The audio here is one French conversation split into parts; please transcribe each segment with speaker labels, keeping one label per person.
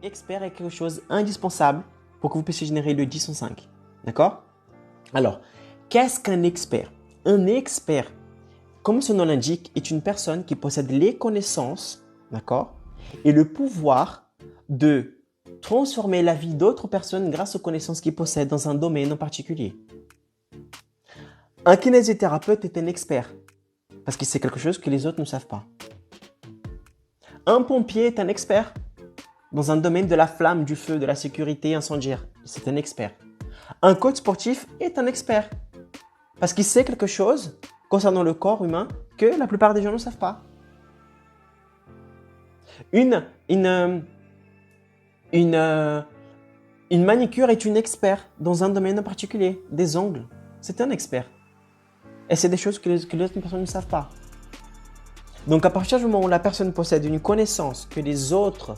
Speaker 1: expert est quelque chose d'indispensable pour que vous puissiez générer le 10 en 5. D'accord? Alors, qu'est-ce qu'un expert? Un expert, comme son nom l'indique, est une personne qui possède les connaissances, d'accord, et le pouvoir de transformer la vie d'autres personnes grâce aux connaissances qu'il possède dans un domaine en particulier. Un kinésithérapeute est un expert parce qu'il sait quelque chose que les autres ne savent pas. Un pompier est un expert dans un domaine de la flamme, du feu, de la sécurité incendiaire. C'est un expert. Un coach sportif est un expert parce qu'il sait quelque chose concernant le corps humain que la plupart des gens ne savent pas. Une manicure est une expert dans un domaine en particulier, des ongles. C'est un expert. Et c'est des choses que les autres personnes ne savent pas. Donc à partir du moment où la personne possède une connaissance que les autres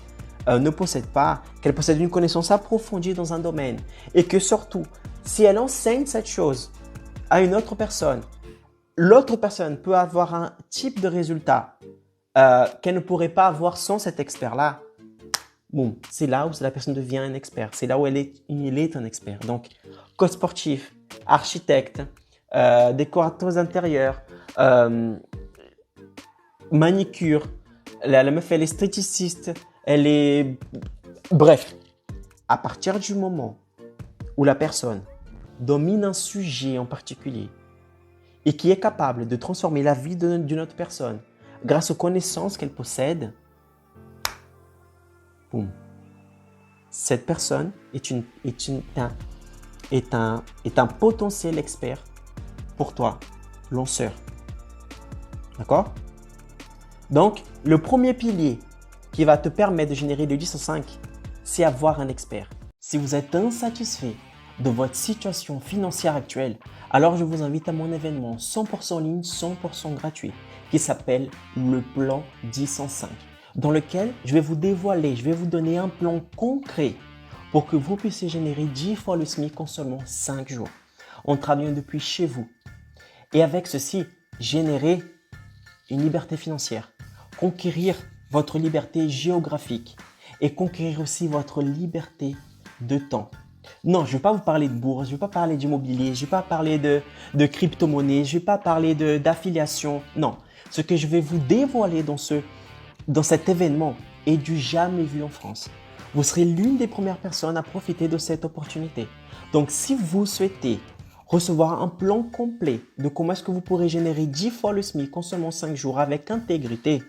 Speaker 1: ne possèdent pas, qu'elle possède une connaissance approfondie dans un domaine et que surtout, si elle enseigne cette chose à une autre personne, l'autre personne peut avoir un type de résultat qu'elle ne pourrait pas avoir sans cet expert-là. Bon, c'est là où la personne devient un expert. C'est là où il est un expert. Donc, coach sportif, architecte, décorateur d'intérieur, manicure, la meuf elle est styliciste, elle est... Bref, à partir du moment où la personne domine un sujet en particulier et qui est capable de transformer la vie d'une autre personne grâce aux connaissances qu'elle possède, boum, cette personne est un potentiel expert pour toi, lanceur. D'accord? Donc, le premier pilier qui va te permettre de générer le 10 en 5, c'est avoir un expert. Si vous êtes insatisfait de votre situation financière actuelle, alors je vous invite à mon événement 100% en ligne, 100% gratuit qui s'appelle le plan 10 en 5, dans lequel je vais vous dévoiler, je vais vous donner un plan concret pour que vous puissiez générer 10 fois le SMIC en seulement 5 jours, en travaillant depuis chez vous. Et avec ceci, générer une liberté financière, conquérir votre liberté géographique et conquérir aussi votre liberté de temps. Non, je ne vais pas vous parler de bourse, je ne vais pas parler d'immobilier, je ne vais pas parler de crypto-monnaie, je ne vais pas parler d'affiliation. Non, ce que je vais vous dévoiler dans cet événement est du jamais vu en France. Vous serez l'une des premières personnes à profiter de cette opportunité. Donc, si vous souhaitez recevoir un plan complet de comment est-ce que vous pourrez générer 10 fois le SMIC en seulement 5 jours avec intégrité,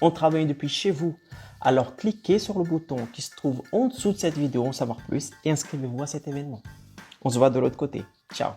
Speaker 1: en travaillant depuis chez vous, alors cliquez sur le bouton qui se trouve en dessous de cette vidéo en savoir plus et inscrivez-vous à cet événement. On se voit de l'autre côté. Ciao!